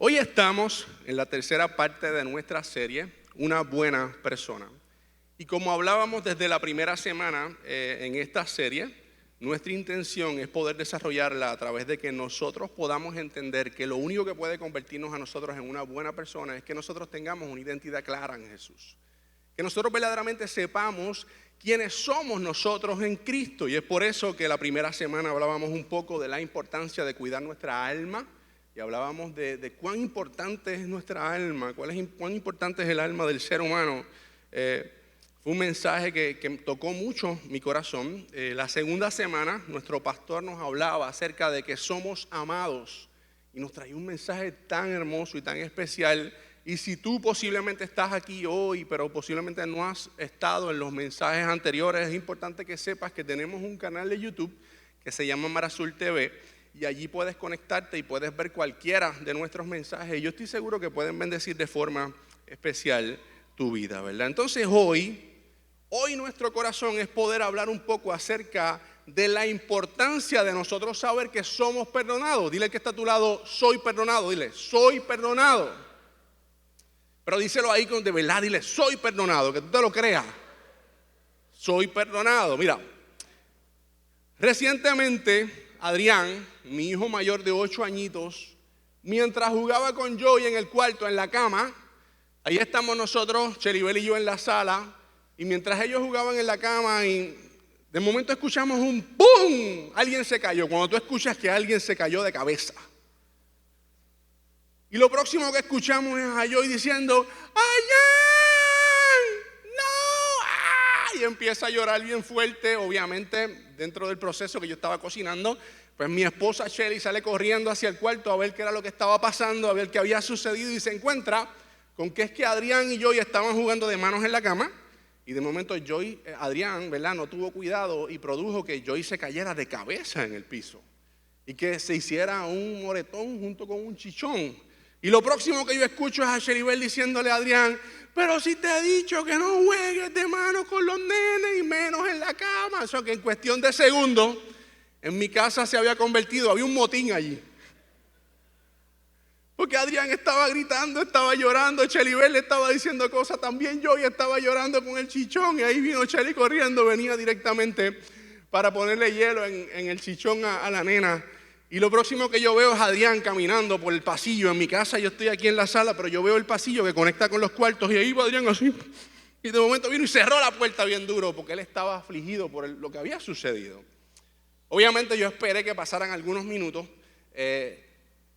Hoy estamos en la tercera parte de nuestra serie, Una buena persona. Y como hablábamos desde la primera semana en esta serie, nuestra intención es poder desarrollarla a través de que nosotros podamos entender que lo único que puede convertirnos a nosotros en una buena persona es que nosotros tengamos una identidad clara en Jesús. Que nosotros verdaderamente sepamos quiénes somos nosotros en Cristo. Y es por eso que la primera semana hablábamos un poco de la importancia de cuidar nuestra alma. Y hablábamos de cuán importante es nuestra alma, cuán importante es el alma del ser humano. Fue un mensaje que tocó mucho mi corazón. La segunda semana nuestro pastor nos hablaba acerca de que somos amados. Y nos traía un mensaje tan hermoso y tan especial. Y si tú posiblemente estás aquí hoy, pero posiblemente no has estado en los mensajes anteriores, es importante que sepas que tenemos un canal de YouTube que se llama Mar Azul TV. Y allí puedes conectarte y puedes ver cualquiera de nuestros mensajes. Y yo estoy seguro que pueden bendecir de forma especial tu vida, ¿verdad? Entonces hoy nuestro corazón es poder hablar un poco acerca de la importancia de nosotros saber que somos perdonados. Dile al que está a tu lado, soy perdonado. Dile, soy perdonado. Pero díselo ahí de verdad, dile, soy perdonado, que tú te lo creas. Soy perdonado. Mira, recientemente Adrián, mi hijo mayor de 8 añitos, mientras jugaba con Joey en el cuarto, en la cama, ahí estamos nosotros, Cheribel y yo en la sala, y mientras ellos jugaban en la cama, y de momento escuchamos un ¡pum! Alguien se cayó, cuando tú escuchas que alguien se cayó de cabeza. Y lo próximo que escuchamos es a Joey diciendo, ¡ay! ¡No! ¡Ah! Y empieza a llorar bien fuerte, obviamente, dentro del proceso que yo estaba cocinando. Pues mi esposa Shelly sale corriendo hacia el cuarto a ver qué era lo que estaba pasando, a ver qué había sucedido, y se encuentra con que es que Adrián y Joey estaban jugando de manos en la cama, y de momento Adrián, ¿verdad?, no tuvo cuidado y produjo que Joey se cayera de cabeza en el piso y que se hiciera un moretón junto con un chichón. Y lo próximo que yo escucho es a Cheribel diciéndole a Adrián, pero si te he dicho que no juegues de manos con los nenes y menos en la cama. O sea que en cuestión de segundos en mi casa se había convertido, había un motín allí. Porque Adrián estaba gritando, estaba llorando, Cheribel le estaba diciendo cosas, también yo estaba llorando con el chichón. Y ahí vino Cheli corriendo, venía directamente para ponerle hielo en el chichón a la nena. Y lo próximo que yo veo es Adrián caminando por el pasillo. En mi casa yo estoy aquí en la sala, pero yo veo el pasillo que conecta con los cuartos. Y ahí va Adrián así. Y de momento vino y cerró la puerta bien duro porque él estaba afligido por lo que había sucedido. Obviamente yo esperé que pasaran algunos minutos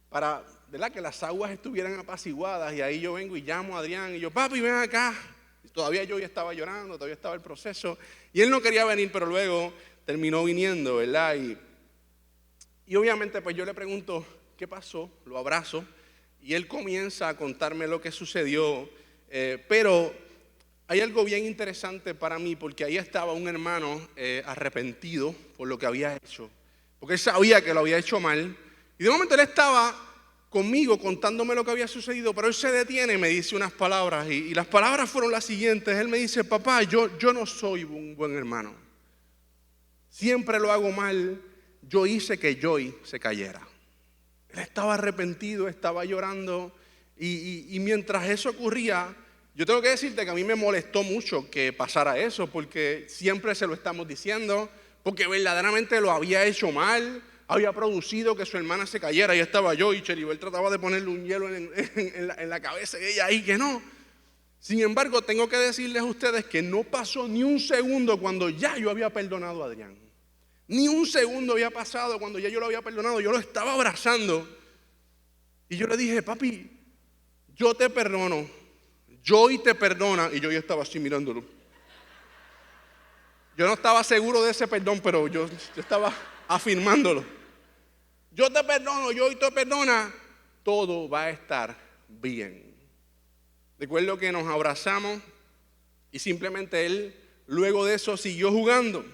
para, ¿verdad?, que las aguas estuvieran apaciguadas. Y ahí yo vengo y llamo a Adrián y yo, papi, ven acá. Y todavía yo ya estaba llorando, todavía estaba el proceso. Y él no quería venir, pero luego terminó viniendo, ¿verdad? Y obviamente pues yo le pregunto, ¿qué pasó? Lo abrazo y él comienza a contarme lo que sucedió. Pero hay algo bien interesante para mí porque ahí estaba un hermano arrepentido por lo que había hecho. Porque él sabía que lo había hecho mal. Y de momento él estaba conmigo contándome lo que había sucedido, pero él se detiene y me dice unas palabras. Y las palabras fueron las siguientes. Él me dice, papá, yo no soy un buen hermano. Siempre lo hago mal. Yo hice que Joey se cayera. Él estaba arrepentido, estaba llorando. Y mientras eso ocurría, yo tengo que decirte que a mí me molestó mucho que pasara eso, porque siempre se lo estamos diciendo, porque verdaderamente lo había hecho mal, había producido que su hermana se cayera. Y estaba yo y Cheribel trataba de ponerle un hielo en la cabeza de ella ahí que no. Sin embargo, tengo que decirles a ustedes que no pasó ni un segundo cuando ya yo había perdonado a Adrián. Ni un segundo había pasado cuando ya yo lo había perdonado. Yo lo estaba abrazando. Y yo le dije, papi, yo te perdono. Joey te perdona. Y yo ya estaba así mirándolo. Yo no estaba seguro de ese perdón, pero yo estaba afirmándolo. Yo te perdono, Joey te perdona. Todo va a estar bien. Recuerdo que nos abrazamos y simplemente él luego de eso siguió jugando.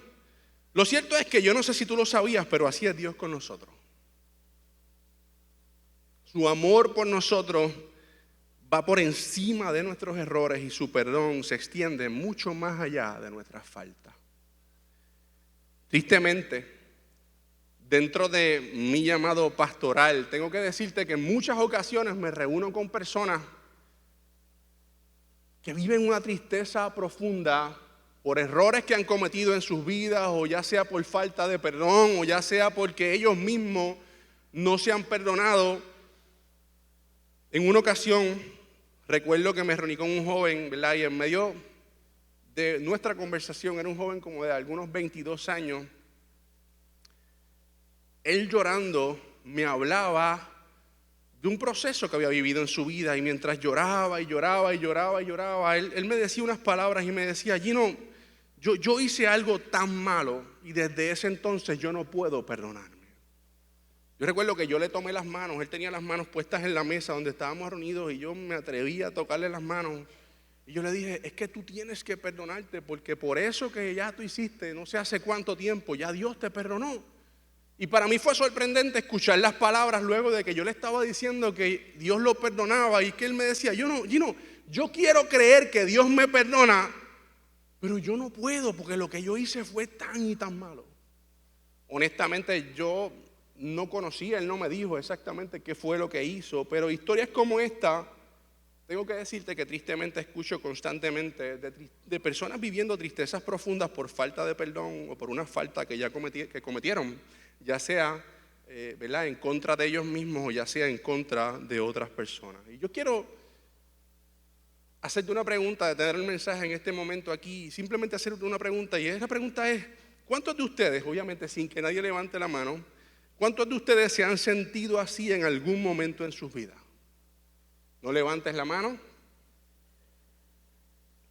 Lo cierto es que yo no sé si tú lo sabías, pero así es Dios con nosotros. Su amor por nosotros va por encima de nuestros errores y su perdón se extiende mucho más allá de nuestras faltas. Tristemente, dentro de mi llamado pastoral, tengo que decirte que en muchas ocasiones me reúno con personas que viven una tristeza profunda por errores que han cometido en sus vidas, o ya sea por falta de perdón, o ya sea porque ellos mismos no se han perdonado. En una ocasión, recuerdo que me reuní con un joven, ¿verdad? Y en medio de nuestra conversación, era un joven como de algunos 22 años, él llorando me hablaba de un proceso que había vivido en su vida, y mientras lloraba y lloraba y lloraba y lloraba, él me decía unas palabras y me decía: Gino, yo hice algo tan malo y desde ese entonces yo no puedo perdonarme. Yo recuerdo que yo le tomé las manos, él tenía las manos puestas en la mesa donde estábamos reunidos, y yo me atreví a tocarle las manos, y yo le dije: es que tú tienes que perdonarte, porque por eso que ya tú hiciste no sé hace cuánto tiempo, ya Dios te perdonó. Y para mí fue sorprendente escuchar las palabras luego de que yo le estaba diciendo que Dios lo perdonaba, y que él me decía: Gino, yo quiero creer que Dios me perdona, pero yo no puedo, porque lo que yo hice fue tan y tan malo. Honestamente, yo no conocía, él no me dijo exactamente qué fue lo que hizo, pero historias como esta, tengo que decirte que tristemente escucho constantemente de personas viviendo tristezas profundas por falta de perdón, o por una falta que ya cometieron, ya sea ¿verdad?, en contra de ellos mismos, o ya sea en contra de otras personas. Y yo quiero hacerte una pregunta, de tener el mensaje en este momento aquí, simplemente hacerte una pregunta, y esa pregunta es: ¿cuántos de ustedes, obviamente sin que nadie levante la mano, cuántos de ustedes se han sentido así en algún momento en sus vidas? No levantes la mano.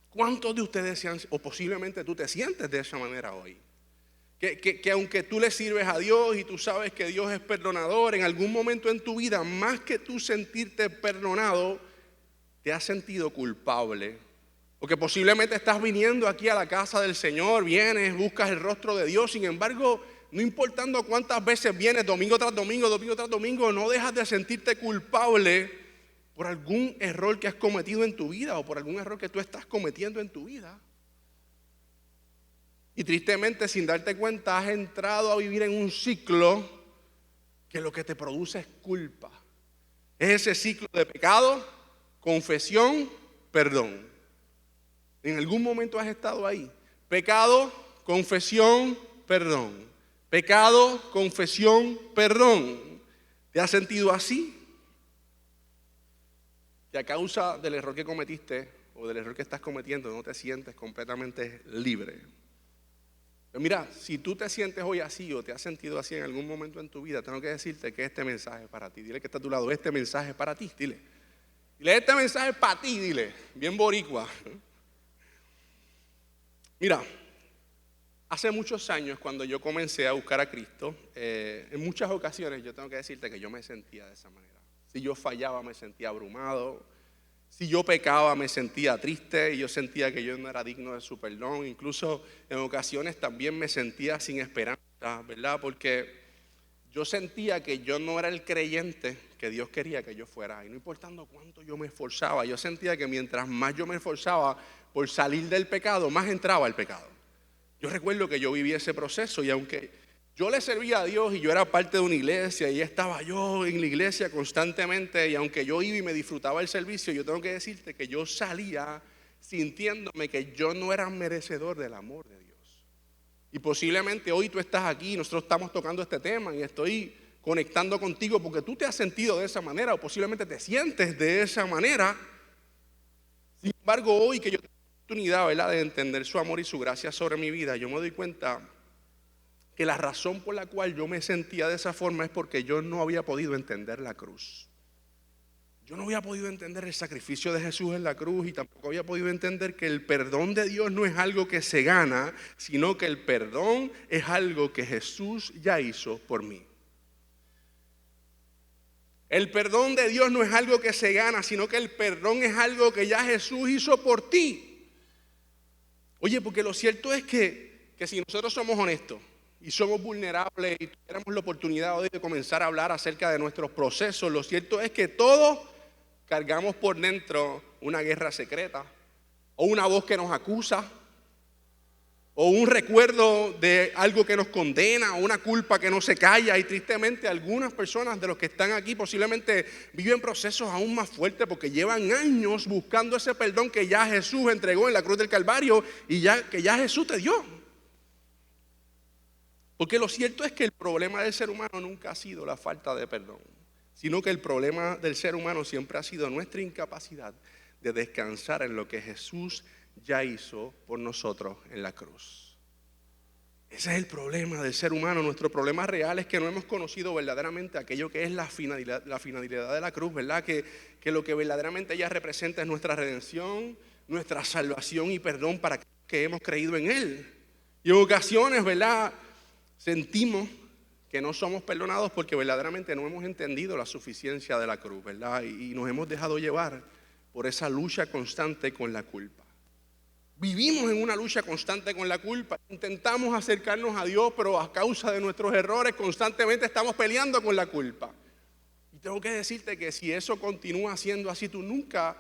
¿Cuántos de ustedes o posiblemente tú te sientes de esa manera hoy? Que aunque tú le sirves a Dios y tú sabes que Dios es perdonador, en algún momento en tu vida, más que tú sentirte perdonado, te has sentido culpable. Porque posiblemente estás viniendo aquí a la casa del Señor, vienes, buscas el rostro de Dios, sin embargo, no importando cuántas veces vienes, domingo tras domingo, no dejas de sentirte culpable por algún error que has cometido en tu vida, o por algún error que tú estás cometiendo en tu vida. Y tristemente, sin darte cuenta, has entrado a vivir en un ciclo que lo que te produce es culpa. Es ese ciclo de pecado, confesión, perdón. En algún momento has estado ahí. Pecado, confesión, perdón. Pecado, confesión, perdón. ¿Te has sentido así? Y a causa del error que cometiste, o del error que estás cometiendo, no te sientes completamente libre. Pero mira, si tú te sientes hoy así, o te has sentido así en algún momento en tu vida, tengo que decirte que este mensaje es para ti. Dile que está a tu lado: este mensaje es para ti. Dile, este mensaje es para ti, dile, bien boricua. Mira, hace muchos años, cuando yo comencé a buscar a Cristo, en muchas ocasiones yo tengo que decirte que yo me sentía de esa manera. Si yo fallaba, me sentía abrumado. Si yo pecaba, me sentía triste, y yo sentía que yo no era digno de su perdón. Incluso en ocasiones también me sentía sin esperanza, ¿verdad? Porque yo sentía que yo no era el creyente que Dios quería que yo fuera. Y no importando cuánto yo me esforzaba, yo sentía que mientras más yo me esforzaba por salir del pecado, más entraba el pecado. Yo recuerdo que yo viví ese proceso, y aunque yo le servía a Dios y yo era parte de una iglesia, y estaba yo en la iglesia constantemente, y aunque yo iba y me disfrutaba el servicio, yo tengo que decirte que yo salía sintiéndome que yo no era merecedor del amor de Dios. Y posiblemente hoy tú estás aquí, nosotros estamos tocando este tema, y estoy conectando contigo porque tú te has sentido de esa manera, o posiblemente te sientes de esa manera. Sin embargo, hoy que yo tengo la oportunidad, ¿verdad?, de entender su amor y su gracia sobre mi vida, yo me doy cuenta que la razón por la cual yo me sentía de esa forma es porque yo no había podido entender la cruz. Yo no había podido entender el sacrificio de Jesús en la cruz, y tampoco había podido entender que el perdón de Dios no es algo que se gana, sino que el perdón es algo que Jesús ya hizo por mí. El perdón de Dios no es algo que se gana, sino que el perdón es algo que ya Jesús hizo por ti. Oye, porque lo cierto es que si nosotros somos honestos y somos vulnerables, y tuviéramos la oportunidad hoy de comenzar a hablar acerca de nuestros procesos, lo cierto es que todos cargamos por dentro una guerra secreta, o una voz que nos acusa, o un recuerdo de algo que nos condena, o una culpa que no se calla. Y tristemente algunas personas de los que están aquí posiblemente viven procesos aún más fuertes porque llevan años buscando ese perdón que ya Jesús entregó en la cruz del Calvario y que ya Jesús te dio. Porque lo cierto es que el problema del ser humano nunca ha sido la falta de perdón, sino que el problema del ser humano siempre ha sido nuestra incapacidad de descansar en lo que Jesús ya hizo por nosotros en la cruz. Ese es el problema del ser humano. Nuestro problema real es que no hemos conocido verdaderamente aquello que es la finalidad de la cruz, ¿verdad? Que lo que verdaderamente ella representa es nuestra redención, nuestra salvación y perdón para que hemos creído en Él. Y en ocasiones, ¿verdad?, sentimos que no somos perdonados porque verdaderamente no hemos entendido la suficiencia de la cruz, ¿verdad? Y nos hemos dejado llevar por esa lucha constante con la culpa. Vivimos en una lucha constante con la culpa. Intentamos acercarnos a Dios, pero a causa de nuestros errores constantemente estamos peleando con la culpa. Y tengo que decirte que si eso continúa siendo así, tú nunca,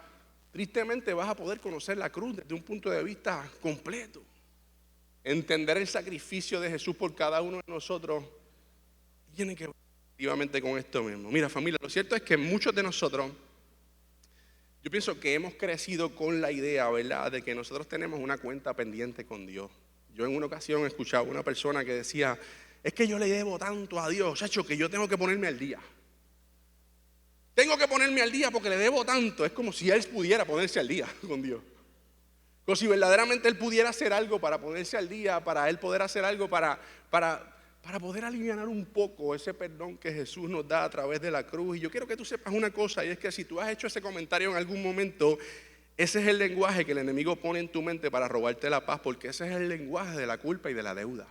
tristemente, vas a poder conocer la cruz desde un punto de vista completo. Entender el sacrificio de Jesús por cada uno de nosotros tiene que ver efectivamente con esto mismo. Mira, familia, lo cierto es que muchos de nosotros, yo pienso que hemos crecido con la idea, ¿verdad?, de que nosotros tenemos una cuenta pendiente con Dios. Yo en una ocasión escuchaba a una persona que decía, es que yo le debo tanto a Dios, chacho, que yo tengo que ponerme al día. Tengo que ponerme al día porque le debo tanto. Es como si él pudiera ponerse al día con Dios. Como si verdaderamente él pudiera hacer algo para ponerse al día, para él poder hacer algo para poder aliviar un poco ese perdón que Jesús nos da a través de la cruz. Y yo quiero que tú sepas una cosa, y es que si tú has hecho ese comentario en algún momento, ese es el lenguaje que el enemigo pone en tu mente para robarte la paz, porque ese es el lenguaje de la culpa y de la deuda.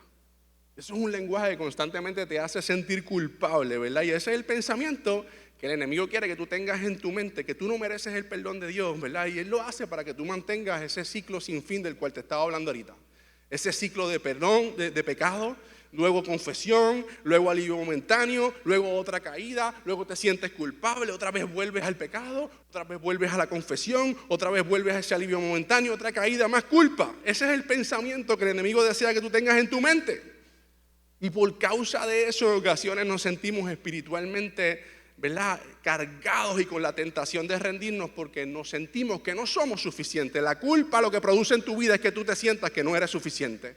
Eso es un lenguaje que constantemente te hace sentir culpable, ¿verdad? Y ese es el pensamiento que el enemigo quiere que tú tengas en tu mente, que tú no mereces el perdón de Dios, ¿verdad? Y él lo hace para que tú mantengas ese ciclo sin fin del cual te estaba hablando ahorita. Ese ciclo de perdón, de pecado, luego confesión, luego alivio momentáneo, luego otra caída, luego te sientes culpable, otra vez vuelves al pecado, otra vez vuelves a la confesión, otra vez vuelves a ese alivio momentáneo, otra caída, más culpa. Ese es el pensamiento que el enemigo desea que tú tengas en tu mente. Y por causa de eso, en ocasiones nos sentimos espiritualmente, ¿verdad?, cargados y con la tentación de rendirnos porque nos sentimos que no somos suficientes. La culpa lo que produce en tu vida es que tú te sientas que no eres suficiente.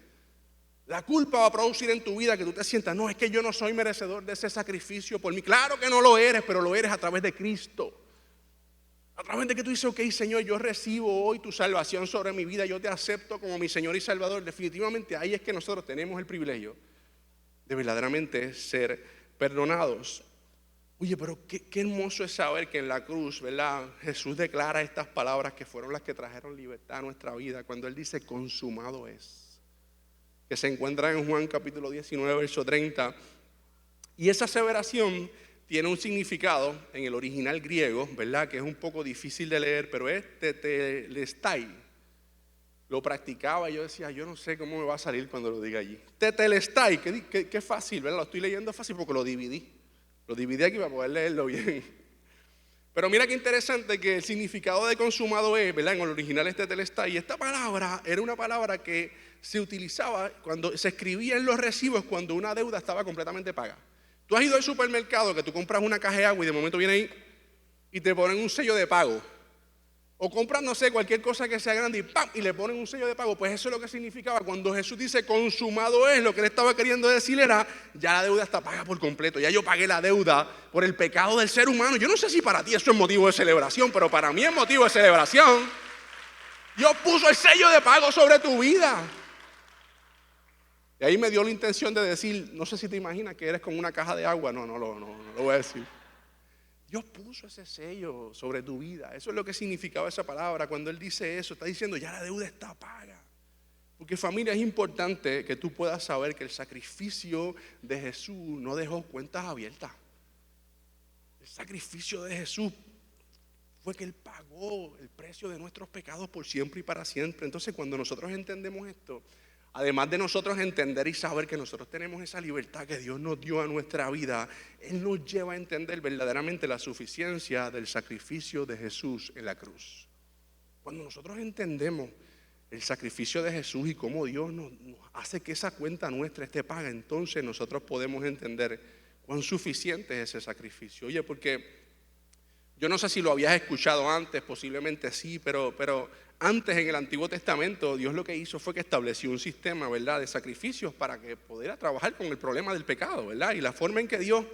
La culpa va a producir en tu vida que tú te sientas, no, es que yo no soy merecedor de ese sacrificio por mí. Claro que no lo eres, pero lo eres a través de Cristo. A través de que tú dices, ok, Señor, yo recibo hoy tu salvación sobre mi vida, yo te acepto como mi Señor y Salvador. Definitivamente ahí es que nosotros tenemos el privilegio de verdaderamente ser perdonados. Oye, pero qué hermoso es saber que en la cruz, ¿verdad?, Jesús declara estas palabras que fueron las que trajeron libertad a nuestra vida, cuando Él dice, consumado es, que se encuentra en Juan capítulo 19, verso 30. Y esa aseveración tiene un significado en el original griego, ¿verdad?, que es un poco difícil de leer, pero es tetelestai. Lo practicaba y yo decía, yo no sé cómo me va a salir cuando lo diga allí. Tetelestai, qué fácil, ¿verdad? Lo estoy leyendo fácil porque lo dividí. Lo dividí aquí para poder leerlo bien. Pero mira qué interesante que el significado de consumado es, ¿verdad? En el original es tetelestai. Y esta palabra era una palabra que se utilizaba cuando se escribía en los recibos cuando una deuda estaba completamente paga. Tú has ido al supermercado que tú compras una caja de agua y de momento viene ahí y te ponen un sello de pago. O compras, no sé, cualquier cosa que sea grande y ¡pam!, y le ponen un sello de pago. Pues eso es lo que significaba cuando Jesús dice consumado es. Lo que él estaba queriendo decir era, ya la deuda está paga por completo. Ya yo pagué la deuda por el pecado del ser humano. Yo no sé si para ti eso es motivo de celebración, pero para mí es motivo de celebración. Dios puso el sello de pago sobre tu vida. Y ahí me dio la intención de decir, no sé si te imaginas que eres como una caja de agua. No lo voy a decir. Dios puso ese sello sobre tu vida. Eso es lo que significaba esa palabra. Cuando Él dice eso, está diciendo ya la deuda está paga. Porque, familia, es importante que tú puedas saber que el sacrificio de Jesús no dejó cuentas abiertas. El sacrificio de Jesús fue que Él pagó el precio de nuestros pecados por siempre y para siempre. Entonces, cuando nosotros entendemos esto, además de nosotros entender y saber que nosotros tenemos esa libertad que Dios nos dio a nuestra vida, Él nos lleva a entender verdaderamente la suficiencia del sacrificio de Jesús en la cruz. Cuando nosotros entendemos el sacrificio de Jesús y cómo Dios nos hace que esa cuenta nuestra esté paga, entonces nosotros podemos entender cuán suficiente es ese sacrificio. Oye, porque yo no sé si lo habías escuchado antes, posiblemente sí, pero antes en el Antiguo Testamento Dios lo que hizo fue que estableció un sistema, ¿verdad?, de sacrificios para que pudiera trabajar con el problema del pecado, ¿verdad? Y la forma en que Dios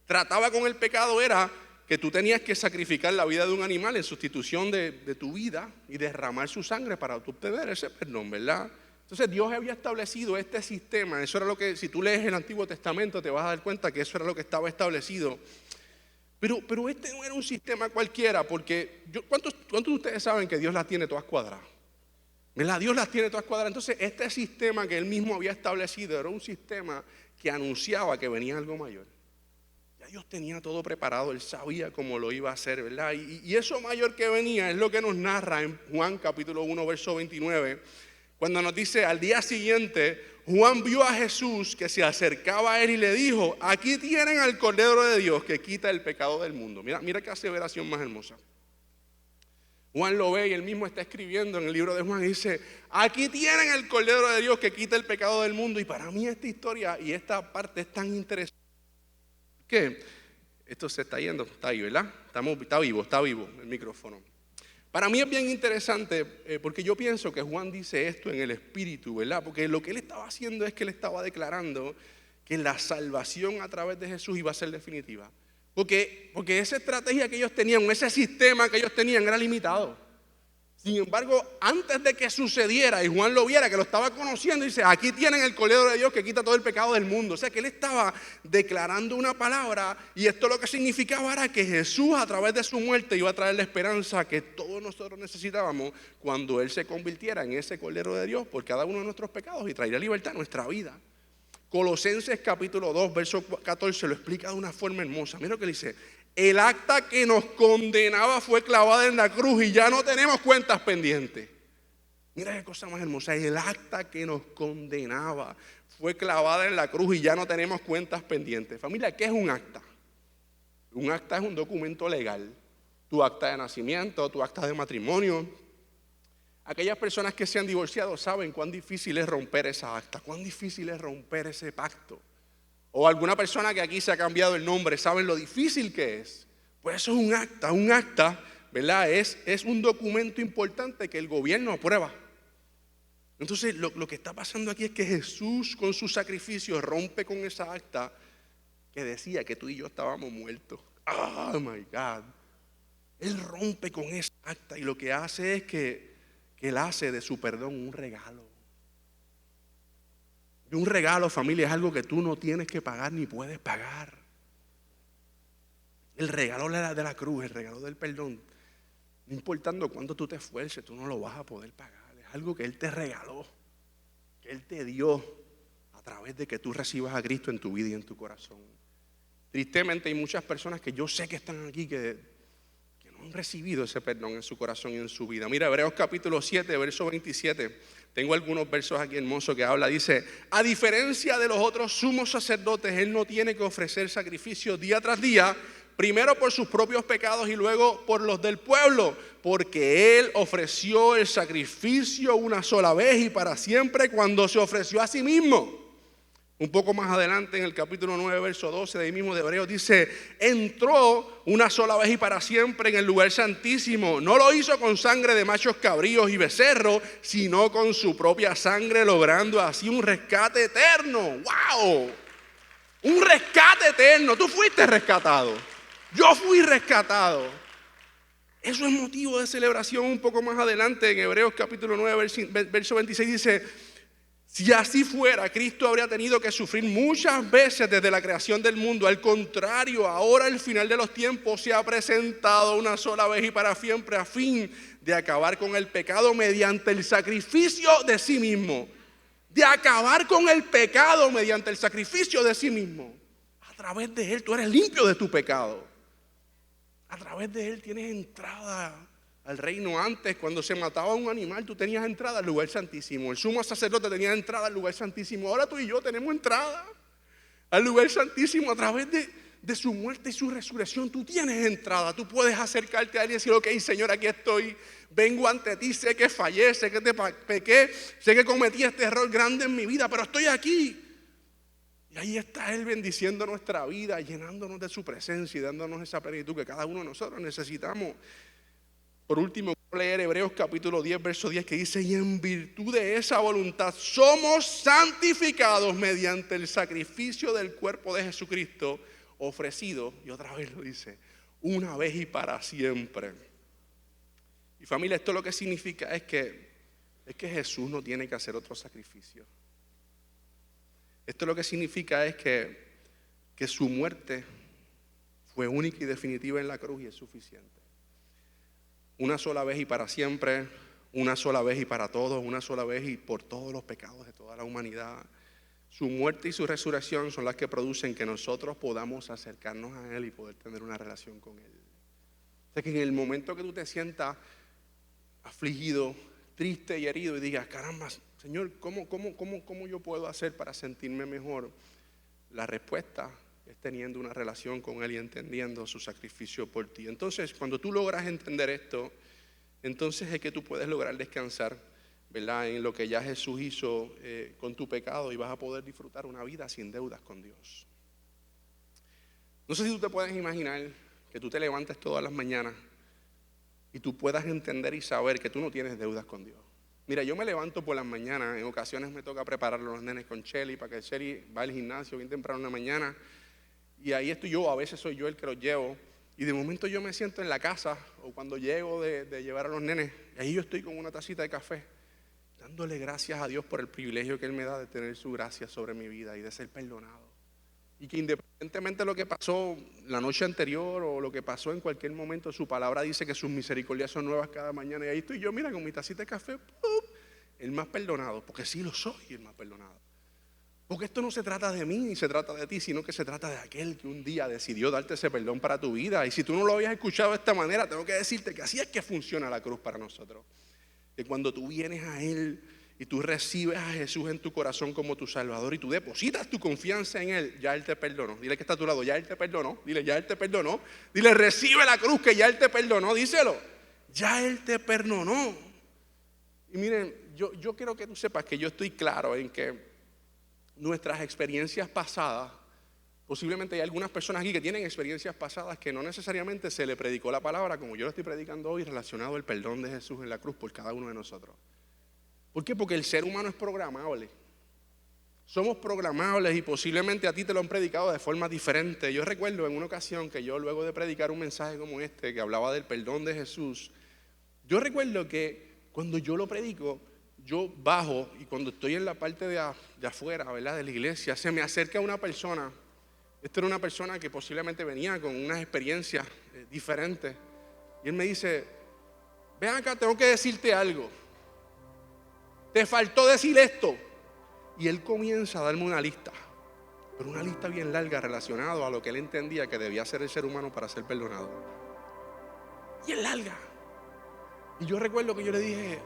trataba con el pecado era que tú tenías que sacrificar la vida de un animal en sustitución de tu vida y derramar su sangre para tú obtener ese perdón, ¿verdad? Entonces Dios había establecido este sistema. Eso era lo que, si tú lees el Antiguo Testamento, te vas a dar cuenta que eso era lo que estaba establecido. Pero este no era un sistema cualquiera, porque ¿cuántos de ustedes saben que Dios las tiene todas cuadradas? ¿Verdad? Dios las tiene todas cuadradas. Entonces este sistema que Él mismo había establecido era un sistema que anunciaba que venía algo mayor. Ya Dios tenía todo preparado, Él sabía cómo lo iba a hacer, ¿verdad? Y eso mayor que venía es lo que nos narra en Juan capítulo 1, verso 29, cuando nos dice: al día siguiente Juan vio a Jesús que se acercaba a él y le dijo: aquí tienen al Cordero de Dios que quita el pecado del mundo. Mira qué aseveración más hermosa. Juan lo ve y él mismo está escribiendo en el libro de Juan y dice: aquí tienen el Cordero de Dios que quita el pecado del mundo. Y para mí esta historia y esta parte es tan interesante. ¿Qué? Esto se está yendo, está ahí, ¿verdad? Está vivo el micrófono. Para mí es bien interesante porque yo pienso que Juan dice esto en el Espíritu, ¿verdad? Porque lo que él estaba haciendo es que él estaba declarando que la salvación a través de Jesús iba a ser definitiva. Porque esa estrategia que ellos tenían, ese sistema que ellos tenían era limitado. Sin embargo, antes de que sucediera y Juan lo viera, que lo estaba conociendo, dice: aquí tienen el Cordero de Dios que quita todo el pecado del mundo. O sea que él estaba declarando una palabra, y esto lo que significaba era que Jesús a través de su muerte iba a traer la esperanza que todos nosotros necesitábamos cuando Él se convirtiera en ese Cordero de Dios por cada uno de nuestros pecados y traería libertad a nuestra vida. Colosenses capítulo 2, verso 14 lo explica de una forma hermosa. Mira lo que dice: el acta que nos condenaba fue clavada en la cruz y ya no tenemos cuentas pendientes. Mira qué cosa más hermosa. El acta que nos condenaba fue clavada en la cruz y ya no tenemos cuentas pendientes. Familia, ¿qué es un acta? Un acta es un documento legal. Tu acta de nacimiento, tu acta de matrimonio. Aquellas personas que se han divorciado saben cuán difícil es romper esa acta, cuán difícil es romper ese pacto. O alguna persona que aquí se ha cambiado el nombre, ¿saben lo difícil que es? Pues eso es un acta, ¿verdad? Es un documento importante que el gobierno aprueba. Entonces lo que está pasando aquí es que Jesús con su sacrificio rompe con esa acta que decía que tú y yo estábamos muertos. Oh my God. Él rompe con esa acta y lo que hace es que Él hace de su perdón un regalo. Y un regalo, familia, es algo que tú no tienes que pagar ni puedes pagar. El regalo de la cruz, el regalo del perdón, no importando cuánto tú te esfuerces, tú no lo vas a poder pagar. Es algo que Él te regaló, que Él te dio a través de que tú recibas a Cristo en tu vida y en tu corazón. Tristemente hay muchas personas que yo sé que están aquí que no han recibido ese perdón en su corazón y en su vida. Mira, Hebreos capítulo 7, verso 27. Tengo algunos versos aquí hermosos que habla. Dice: a diferencia de los otros sumos sacerdotes, Él no tiene que ofrecer sacrificios día tras día, primero por sus propios pecados y luego por los del pueblo, porque Él ofreció el sacrificio una sola vez y para siempre cuando se ofreció a sí mismo. Un poco más adelante en el capítulo 9, verso 12 de ahí mismo de Hebreos dice: entró una sola vez y para siempre en el lugar santísimo. No lo hizo con sangre de machos cabríos y becerros, sino con su propia sangre, logrando así un rescate eterno. ¡Wow! Un rescate eterno. Tú fuiste rescatado. Yo fui rescatado. Eso es motivo de celebración. Un poco más adelante en Hebreos capítulo 9, verso 26 dice: si así fuera, Cristo habría tenido que sufrir muchas veces desde la creación del mundo. Al contrario, ahora al final de los tiempos se ha presentado una sola vez y para siempre a fin de acabar con el pecado mediante el sacrificio de sí mismo. De acabar con el pecado mediante el sacrificio de sí mismo. A través de Él tú eres limpio de tu pecado. A través de Él tienes entrada al reino. Antes, cuando se mataba un animal, tú tenías entrada al lugar santísimo. El sumo sacerdote tenía entrada al lugar santísimo. Ahora tú y yo tenemos entrada al lugar santísimo a través de su muerte y su resurrección, tú tienes entrada. Tú puedes acercarte a Él y decir, ok, Señor, aquí estoy, vengo ante ti, sé que fallé, sé que te pequé, sé que cometí este error grande en mi vida, pero estoy aquí. Y ahí está Él bendiciendo nuestra vida, llenándonos de su presencia y dándonos esa plenitud que cada uno de nosotros necesitamos. Por último, quiero leer Hebreos capítulo 10, verso 10, que dice, y en virtud de esa voluntad somos santificados mediante el sacrificio del cuerpo de Jesucristo, ofrecido, y otra vez lo dice, una vez y para siempre. Y familia, esto lo que significa es que Jesús no tiene que hacer otro sacrificio. Esto lo que significa es que su muerte fue única y definitiva en la cruz y es suficiente. Una sola vez y para siempre, una sola vez y para todos, una sola vez y por todos los pecados de toda la humanidad. Su muerte y su resurrección son las que producen que nosotros podamos acercarnos a Él y poder tener una relación con Él. O sea que en el momento que tú te sientas afligido, triste y herido y digas, caramba, Señor, ¿cómo yo puedo hacer para sentirme mejor? La respuesta es teniendo una relación con Él y entendiendo su sacrificio por ti. Entonces, cuando tú logras entender esto, entonces es que tú puedes lograr descansar, ¿verdad?, en lo que ya Jesús hizo con tu pecado, y vas a poder disfrutar una vida sin deudas con Dios. No sé si tú te puedes imaginar que tú te levantes todas las mañanas y tú puedas entender y saber que tú no tienes deudas con Dios. Mira, yo me levanto por las mañanas, en ocasiones me toca preparar a los nenes con Shelly para que Shelly va al gimnasio bien temprano en la mañana, y ahí estoy yo, a veces soy yo el que los llevo, y de momento yo me siento en la casa o cuando llego de llevar a los nenes, y ahí yo estoy con una tacita de café, dándole gracias a Dios por el privilegio que Él me da de tener su gracia sobre mi vida y de ser perdonado. Y que independientemente de lo que pasó la noche anterior o lo que pasó en cualquier momento, su palabra dice que sus misericordias son nuevas cada mañana. Y ahí estoy yo, mira, con mi tacita de café, ¡pum!, el más perdonado, porque sí lo soy, el más perdonado. Porque esto no se trata de mí ni se trata de ti, sino que se trata de aquel que un día decidió darte ese perdón para tu vida. Y si tú no lo habías escuchado de esta manera, tengo que decirte que así es que funciona la cruz para nosotros. Que cuando tú vienes a Él y tú recibes a Jesús en tu corazón como tu Salvador y tú depositas tu confianza en Él, ya Él te perdonó. Dile que está a tu lado, ya Él te perdonó. Dile, ya Él te perdonó. Dile, recibe la cruz, que ya Él te perdonó. Díselo, ya Él te perdonó. Y miren, yo quiero que tú sepas que yo estoy claro en que nuestras experiencias pasadas, posiblemente hay algunas personas aquí que tienen experiencias pasadas que no necesariamente se le predicó la palabra como yo lo estoy predicando hoy, relacionado al perdón de Jesús en la cruz por cada uno de nosotros. ¿Por qué? Porque el ser humano es programable. Somos programables y posiblemente a ti te lo han predicado de forma diferente. Yo recuerdo en una ocasión que yo, luego de predicar un mensaje como este que hablaba del perdón de Jesús, yo recuerdo que cuando yo lo predico, yo bajo y cuando estoy en la parte de afuera, ¿verdad?, de la iglesia, se me acerca una persona. Esta era una persona que posiblemente venía con unas experiencias diferentes. Y él me dice, ven acá, tengo que decirte algo. Te faltó decir esto. Y él comienza a darme una lista, pero una lista bien larga relacionada a lo que él entendía que debía hacer el ser humano para ser perdonado. Y es larga. Y yo recuerdo que yo le dije,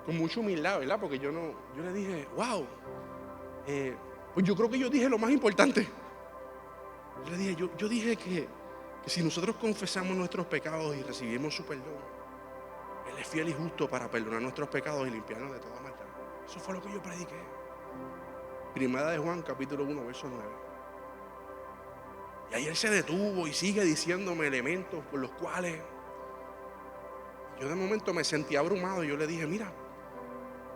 con mucha humildad, ¿verdad? Porque yo le dije, wow, pues yo creo que yo dije lo más importante. Yo le dije, yo dije que si nosotros confesamos nuestros pecados y recibimos su perdón, Él es fiel y justo para perdonar nuestros pecados y limpiarnos de toda maldad. Eso fue lo que yo prediqué. Primera de Juan, capítulo 1, verso 9. Y ahí él se detuvo y sigue diciéndome elementos por los cuales yo de momento me sentí abrumado. Y yo le dije, mira,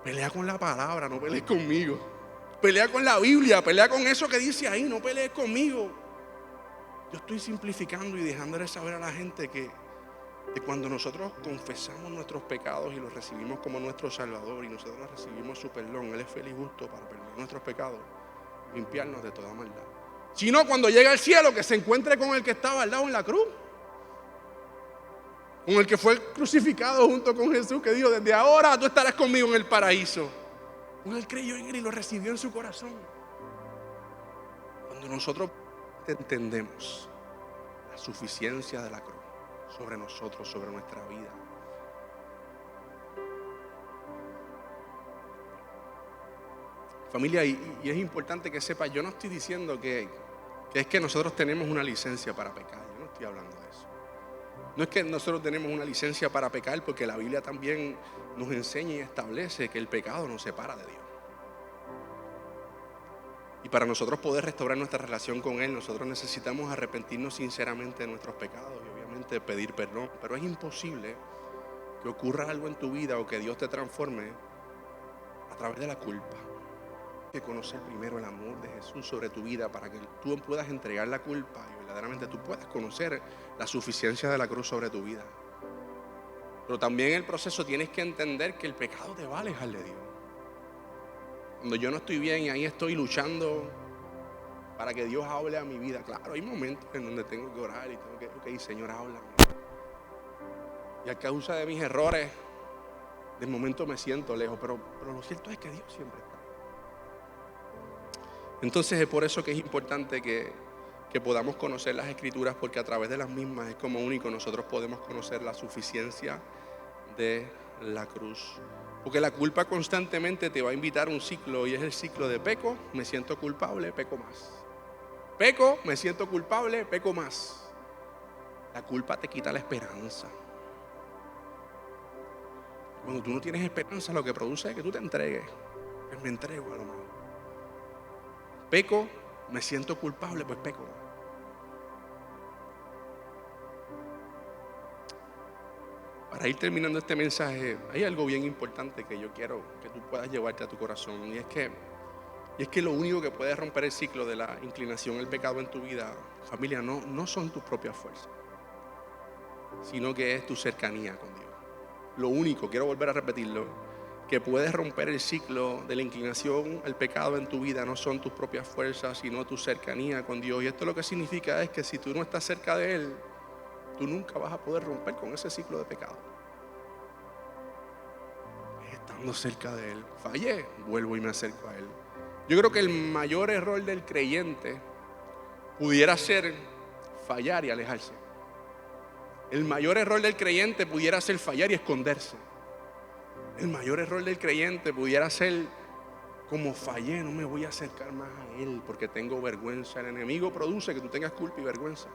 pelea con la palabra, no pelees conmigo. Pelea con la Biblia, pelea con eso que dice ahí, no pelees conmigo. Yo estoy simplificando y dejándole saber a la gente que cuando nosotros confesamos nuestros pecados y los recibimos como nuestro Salvador y nosotros recibimos su perdón, Él es fiel y justo para perdonar nuestros pecados, limpiarnos de toda maldad. Si no, cuando llega al cielo, que se encuentre con el que estaba al lado en la cruz, con el que fue crucificado junto con Jesús, que dijo, desde ahora tú estarás conmigo en el paraíso. Cuando él creyó en Él y lo recibió en su corazón. Cuando nosotros entendemos la suficiencia de la cruz sobre nosotros, sobre nuestra vida, familia, y es importante que sepa, yo no estoy diciendo que que es que nosotros tenemos una licencia para pecar. Yo no estoy hablando de eso. No es que nosotros tenemos una licencia para pecar, porque la Biblia también nos enseña y establece que el pecado nos separa de Dios. Y para nosotros poder restaurar nuestra relación con Él, nosotros necesitamos arrepentirnos sinceramente de nuestros pecados y obviamente pedir perdón. Pero es imposible que ocurra algo en tu vida o que Dios te transforme a través de la culpa. Hay que conocer primero el amor de Jesús sobre tu vida para que tú puedas entregar la culpa y verdaderamente tú puedas conocer la suficiencia de la cruz sobre tu vida. Pero también en el proceso tienes que entender que el pecado te va a alejar de Dios. Cuando yo no estoy bien y ahí estoy luchando para que Dios hable a mi vida. Claro, hay momentos en donde tengo que orar y tengo que, ok, Señor, háblame. Y a causa de mis errores, de momento me siento lejos, pero lo cierto es que Dios siempre está. Entonces es por eso que es importante que podamos conocer las Escrituras, porque a través de las mismas es como único nosotros podemos conocer la suficiencia de la cruz. Porque la culpa constantemente te va a invitar a un ciclo, y es el ciclo de peco, me siento culpable, peco más. Peco, me siento culpable, peco más. La culpa te quita la esperanza. Cuando tú no tienes esperanza, lo que produce es que tú te entregues. Pues me entrego a lo malo. Peco, me siento culpable, pues peco. Para ir terminando este mensaje, hay algo bien importante que yo quiero que tú puedas llevarte a tu corazón. Y es que lo único que puede romper el ciclo de la inclinación al pecado en tu vida, familia, no son tus propias fuerzas, sino que es tu cercanía con Dios. Lo único, quiero volver a repetirlo, que puede romper el ciclo de la inclinación al pecado en tu vida no son tus propias fuerzas, sino tu cercanía con Dios. Y esto lo que significa es que si tú no estás cerca de Él, tú nunca vas a poder romper con ese ciclo de pecado. Estando cerca de Él, fallé, vuelvo y me acerco a Él. Yo creo que el mayor error del creyente pudiera ser fallar y alejarse. El mayor error del creyente pudiera ser fallar y esconderse. El mayor error del creyente pudiera ser como fallé, no me voy a acercar más a Él porque tengo vergüenza. El enemigo produce que tú tengas culpa y vergüenza.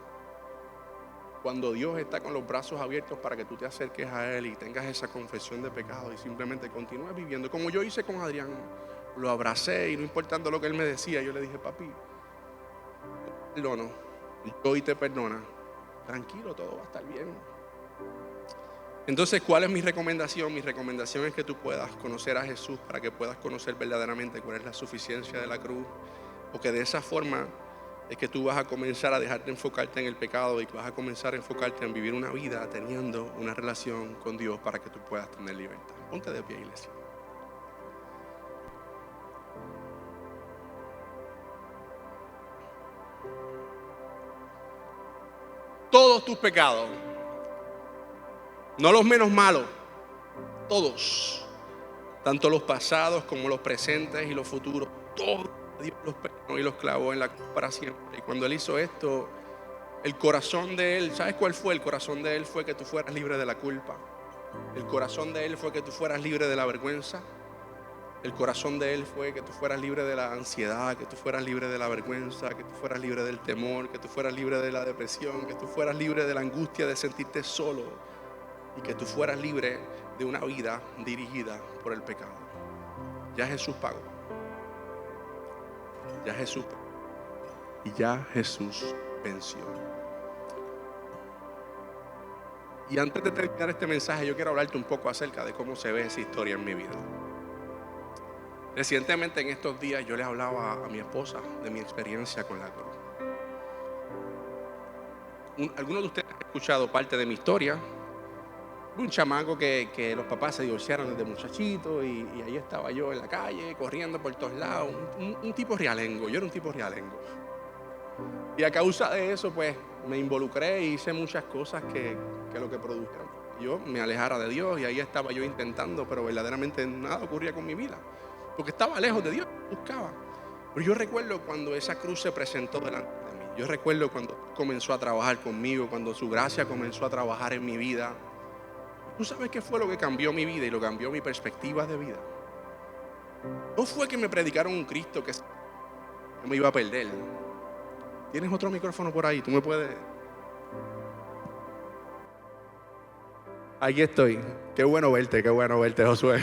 Cuando Dios está con los brazos abiertos para que tú te acerques a Él y tengas esa confesión de pecado y simplemente continúes viviendo, como yo hice con Adrián, lo abracé y no importando lo que él me decía, yo le dije, papi, te perdono, yo hoy te perdona, tranquilo, todo va a estar bien. Entonces, ¿cuál es mi recomendación? Mi recomendación es que tú puedas conocer a Jesús para que puedas conocer verdaderamente cuál es la suficiencia de la cruz, porque de esa forma es que tú vas a comenzar a dejar de enfocarte en el pecado y vas a comenzar a enfocarte en vivir una vida teniendo una relación con Dios para que tú puedas tener libertad. Ponte de pie, iglesia. Todos tus pecados, no los menos malos, todos, tanto los pasados como los presentes y los futuros, todos Dios los perdonó y los clavó en la cruz para siempre. Y cuando Él hizo esto, el corazón de Él, ¿sabes cuál fue? El corazón de Él fue que tú fueras libre de la culpa. El corazón de Él fue que tú fueras libre de la vergüenza. El corazón de Él fue que tú fueras libre de la ansiedad, que tú fueras libre de la vergüenza, que tú fueras libre del temor, que tú fueras libre de la depresión, que tú fueras libre de la angustia de sentirte solo y que tú fueras libre de una vida dirigida por el pecado. Ya Jesús pagó. Ya Jesús y ya Jesús venció. Y antes de terminar este mensaje, yo quiero hablarte un poco acerca de cómo se ve esa historia en mi vida. Recientemente en estos días yo le hablaba a mi esposa de mi experiencia con la cruz. Algunos de ustedes han escuchado parte de mi historia. Un chamaco que los papás se divorciaron desde muchachito y ahí estaba yo en la calle, corriendo por todos lados. Un tipo realengo, yo era un tipo realengo. Y a causa de eso, pues, me involucré e hice muchas cosas que lo que produjeron. Yo me alejara de Dios y ahí estaba yo intentando, pero verdaderamente nada ocurría con mi vida. Porque estaba lejos de Dios, buscaba. Pero yo recuerdo cuando esa cruz se presentó delante de mí. Yo recuerdo cuando comenzó a trabajar conmigo, cuando su gracia comenzó a trabajar en mi vida. ¿Tú sabes qué fue lo que cambió mi vida y lo cambió mi perspectiva de vida? No fue que me predicaron un Cristo que me iba a perder. ¿Tienes otro micrófono por ahí? ¿Tú me puedes? Aquí estoy. Qué bueno verte, Josué.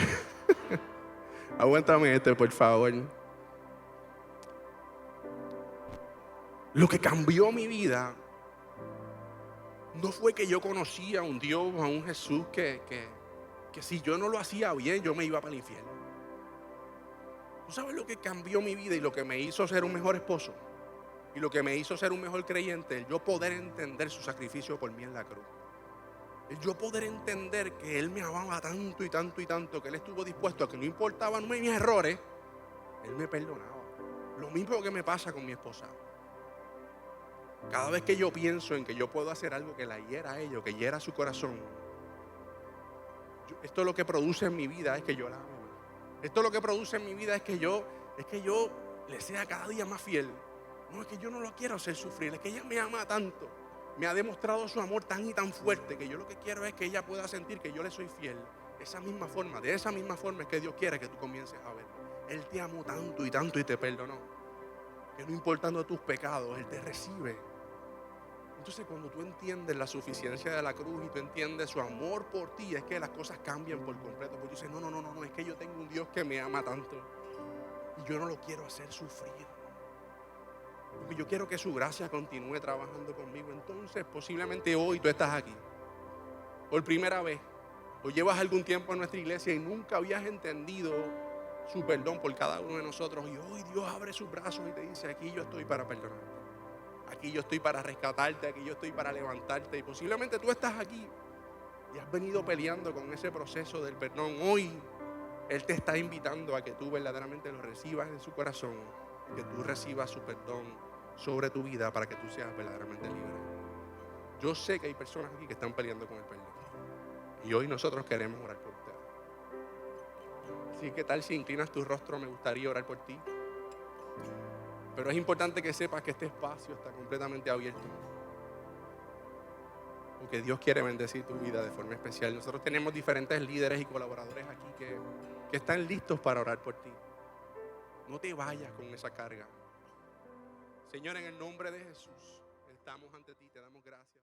Aguántame por favor. Lo que cambió mi vida no fue que yo conocía a un Dios, a un Jesús que si yo no lo hacía bien, yo me iba para el infierno. ¿Tú sabes lo que cambió mi vida y lo que me hizo ser un mejor esposo? Y lo que me hizo ser un mejor creyente, el yo poder entender su sacrificio por mí en la cruz. El yo poder entender que Él me amaba tanto y tanto y tanto, que Él estuvo dispuesto a que no importaban mis errores, Él me perdonaba. Lo mismo que me pasa con mi esposa. Cada vez que yo pienso en que yo puedo hacer algo que la hiera a ella, que hiera su corazón, esto lo que produce en mi vida es que yo la ame. Esto lo que produce en mi vida es que yo le sea cada día más fiel. No es que yo no lo quiero hacer sufrir, es que ella me ama tanto. Me ha demostrado su amor tan y tan fuerte que yo lo que quiero es que ella pueda sentir que yo le soy fiel. De esa misma forma es que Dios quiere que tú comiences a ver. Él te amó tanto y tanto y te perdonó. Que no importando tus pecados, Él te recibe. Entonces cuando tú entiendes la suficiencia de la cruz y tú entiendes su amor por ti, es que las cosas cambian por completo. Porque tú dices, no, es que yo tengo un Dios que me ama tanto y yo no lo quiero hacer sufrir. Porque yo quiero que su gracia continúe trabajando conmigo. Entonces posiblemente hoy tú estás aquí por primera vez o llevas algún tiempo en nuestra iglesia y nunca habías entendido su perdón por cada uno de nosotros. Y hoy Dios abre sus brazos y te dice, aquí yo estoy para perdonarte. Aquí yo estoy para rescatarte, aquí yo estoy para levantarte. Y posiblemente tú estás aquí y has venido peleando con ese proceso del perdón. Hoy Él te está invitando a que tú verdaderamente lo recibas en su corazón, que tú recibas su perdón sobre tu vida para que tú seas verdaderamente libre. Yo sé que hay personas aquí que están peleando con el perdón y hoy nosotros queremos orar por ustedes. Así que tal si inclinas tu rostro, me gustaría orar por ti. Pero es importante que sepas que este espacio está completamente abierto, porque Dios quiere bendecir tu vida de forma especial. Nosotros tenemos diferentes líderes y colaboradores aquí que están listos para orar por ti. No te vayas con esa carga. Señor, en el nombre de Jesús, estamos ante ti, te damos gracias.